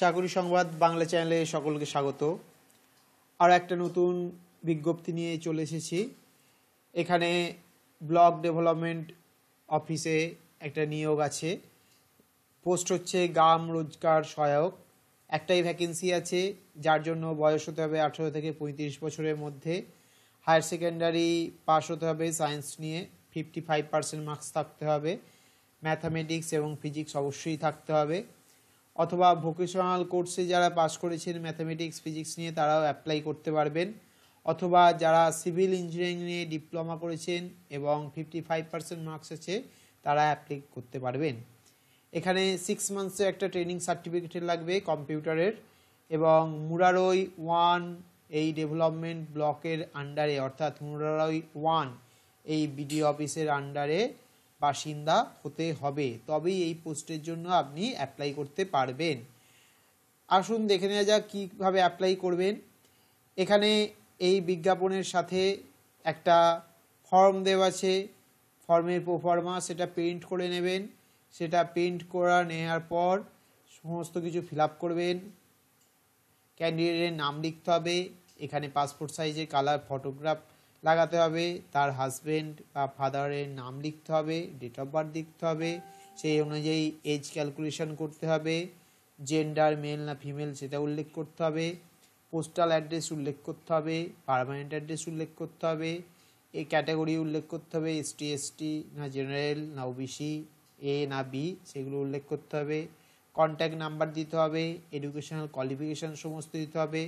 চাকরি সংবাদ বাংলা চ্যানেলে সকলকে স্বাগত। আর একটা নতুন বিজ্ঞপ্তি নিয়ে চলে এসেছি। এখানে ব্লক ডেভেলপমেন্ট অফিসে একটা নিয়োগ আছে। পোস্ট হচ্ছে গ্রাম রোজগার সহায়ক। একটাই ভ্যাকেন্সি আছে, যার জন্য বয়স হতে হবে 18 থেকে 35 বছরের মধ্যে। হায়ার সেকেন্ডারি পাস হতে হবে সায়েন্স নিয়ে, 55% মার্কস থাকতে হবে। ম্যাথামেটিক্স এবং ফিজিক্স অবশ্যই থাকতে হবে। অথবা ভোকেশনাল কোর্সে যারা পাস করেছেন ম্যাথামেটিক্স ফিজিক্স নিয়ে তারাও অ্যাপ্লাই করতে পারবেন। অথবা যারা সিভিল ইঞ্জিনিয়ারিং নিয়ে ডিপ্লোমা করেছেন এবং 55% মার্কস আছে তারা অ্যাপ্লাই করতে পারবেন। এখানে 6 মান্থসে একটা ট্রেনিং সার্টিফিকেট লাগবে কম্পিউটারের। এবং মুরারই 1 এই ডেভেলপমেন্ট ব্লকের আন্ডারে, অর্থাৎ মুরারই 1 এই বিডিও অফিসের আন্ডারে বাসিন্দা হতে হবে, তবেই এই পোস্টের জন্য আপনি অ্যাপ্লাই করতে পারবেন। আসুন দেখে নেওয়া যাক কীভাবে অ্যাপ্লাই করবেন। এখানে এই বিজ্ঞাপনের সাথে একটা ফর্ম দেওয়া আছে, ফর্মের প্রোফর্মা, সেটা প্রিন্ট করে নেবেন। সেটা প্রিন্ট করা নেওয়ার পর সমস্ত কিছু ফিল আপ করবেন। ক্যান্ডিডেটের নাম লিখতে হবে, এখানে পাসপোর্ট সাইজের কালার ফটোগ্রাফ লাগাতে হবে, তার হাজব্যান্ড বা ফাদারের নাম লিখতে হবে, ডেট অফ বার্থ লিখতে হবে, সেই অনুযায়ী এজ ক্যালকুলেশন করতে হবে, জেন্ডার মেল না ফিমেল সেটা উল্লেখ করতে হবে, পোস্টাল অ্যাড্রেস উল্লেখ করতে হবে, পার্মানেন্ট অ্যাড্রেস উল্লেখ করতে হবে, এই ক্যাটাগরি উল্লেখ করতে হবে, এসটি না জেনারেল না ওবিসি, এ না বি সেগুলো উল্লেখ করতে হবে, কন্ট্যাক্ট নাম্বার দিতে হবে, এডুকেশনাল কোয়ালিফিকেশান সমস্ত দিতে হবে,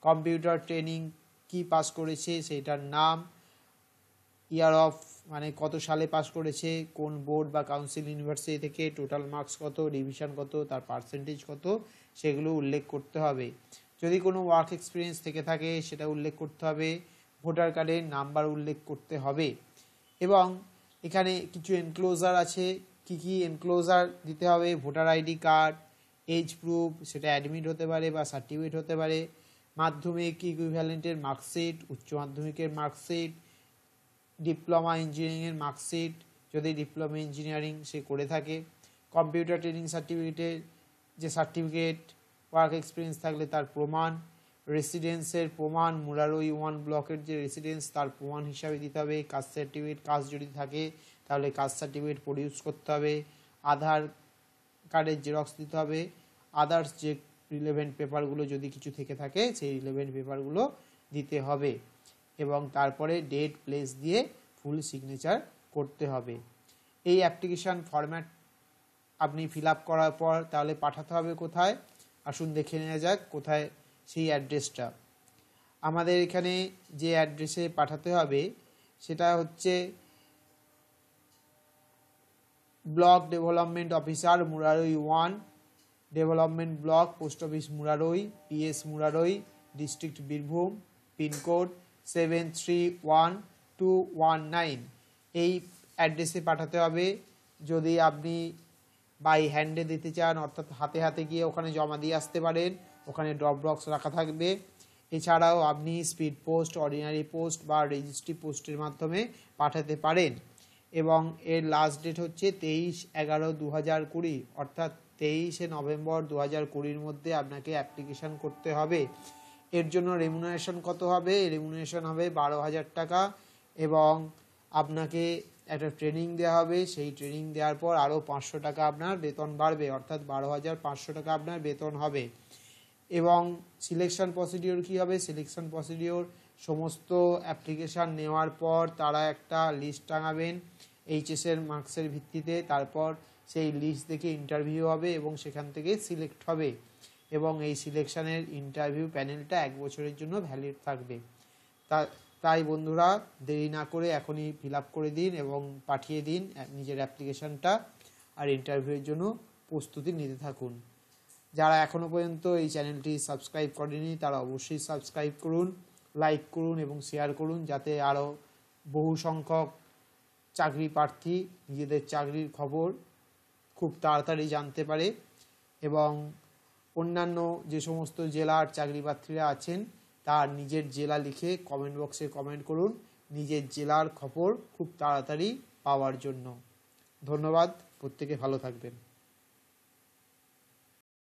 কম্পিউটার ট্রেনিং কি পাস করেছে সেটার নাম, ইয়ার অফ মানে কত সালে পাস করেছে, কোন বোর্ড বা কাউন্সিল ইউনিভার্সিটি থেকে, টোটাল মার্কস কত, ডিভিশন কত, তার পার্সেন্টেজ কত, সেগুলো উল্লেখ করতে হবে। যদি কোনো ওয়ার্ক এক্সপিরিয়েন্স থেকে থাকে সেটা উল্লেখ করতে হবে, ভোটার কার্ডের নাম্বার উল্লেখ করতে হবে। এবং এখানে কিছু এনক্লোজার আছে, কি এনক্লোজার দিতে হবে, voter ID card, age proof, সেটা অ্যাডমিট হতে পারে বা সার্টিফিকেট হতে পারে, মাধ্যমিক ইকুইভ্যালেন্টের মার্কশিট, উচ্চ মাধ্যমিকের মার্কশিট, ডিপ্লোমা ইঞ্জিনিয়ারিংয়ের মার্কশিট যদি ডিপ্লোমা ইঞ্জিনিয়ারিং সে করে থাকে, কম্পিউটার ট্রেনিং সার্টিফিকেটের যে সার্টিফিকেট, ওয়ার্ক এক্সপিরিয়েন্স থাকলে তার প্রমাণ, রেসিডেন্সের প্রমাণ, মুরারই 1 ব্লকের যে রেসিডেন্স তার প্রমাণ হিসাবে দিতে হবে, কাস্ট সার্টিফিকেট, কাস্ট যদি থাকে তাহলে কাস্ট সার্টিফিকেট প্রডিউস করতে হবে, আধার কার্ডের জেরক্স দিতে হবে, আদার্স যে রিলেভেন্ট পেপারগুলো যদি কিছু থেকে থাকে সেই রিলেভেন্ট পেপারগুলো দিতে হবে। এবং তারপরে ডেট প্লেস দিয়ে ফুল সিগনেচার করতে হবে। এই অ্যাপ্লিকেশান ফরম্যাট আপনি ফিল আপ করার পর তাহলে পাঠাতে হবে কোথায়, আসুন দেখে নেওয়া যাক কোথায় সেই অ্যাড্রেসটা। আমাদের এখানে যে অ্যাড্রেসে পাঠাতে হবে সেটা হচ্ছে block development officer Murarai 1 development block, post office Murarai, PS Murarai, district Birbhum, pincode 731219। এই অ্যাড্রেসে পাঠাতে হবে। যদি আপনি বাই হ্যান্ডে দিতে চান, অর্থাৎ হাতে হাতে গিয়ে ওখানে জমা দিয়ে আসতে পারেন, ওখানে ড্রপ বক্স রাখা থাকবে। এছাড়াও আপনি স্পিড পোস্ট, অর্ডিনারি পোস্ট বা রেজিস্ট্রি পোস্টের মাধ্যমে পাঠাতে পারেন। এবং এর লাস্ট ডেট হচ্ছে 23/11/2020, অর্থাৎ 23শে নভেম্বর 2020 মধ্যে আপনাকে অ্যাপ্লিকেশান করতে হবে। এর জন্য রেমুনারেশন কত হবে? রেমুনারেশন হবে 12,000 টাকা। এবং আপনাকে একটা ট্রেনিং দেওয়া হবে, সেই ট্রেনিং দেওয়ার পর আরও 500 টাকা আপনার বেতন বাড়বে, অর্থাৎ 12,500 টাকা আপনার বেতন হবে। এবং সিলেকশন প্রসিডিওর কী হবে? সিলেকশন প্রসিডিওর সমস্ত অ্যাপ্লিকেশান নেওয়ার পর তারা একটা লিস্ট টাঙাবেন এইচএসের মার্কসের ভিত্তিতে, তারপর সেই লিস্ট দেখে ইন্টারভিউ হবে এবং সেখান থেকে সিলেক্ট হবে। এবং এই সিলেকশানের ইন্টারভিউ প্যানেলটা 1 বছরের জন্য ভ্যালিড থাকবে। তাই বন্ধুরা দেরি না করে এখনই ফিল আপ করে দিন এবং পাঠিয়ে দিন নিজের অ্যাপ্লিকেশানটা, আর ইন্টারভিউয়ের জন্য প্রস্তুতি নিতে থাকুন। যারা এখনও পর্যন্ত এই চ্যানেলটি সাবস্ক্রাইব করেনি তারা অবশ্যই সাবস্ক্রাইব করুন, লাইক করুন এবং শেয়ার করুন, যাতে আরও বহু সংখ্যক চাকরি প্রার্থী নিজেদের চাকরির খবর খুব তাড়াতাড়ি জানতে পারে। এবং অন্যান্য যে সমস্ত জেলার চাকরি প্রার্থীরা আছেন তার নিজের জেলা লিখে কমেন্ট বক্সে কমেন্ট করুন নিজের জেলার খবর খুব তাড়াতাড়ি পাওয়ার জন্য। ধন্যবাদ, প্রত্যেকে ভালো থাকবেন।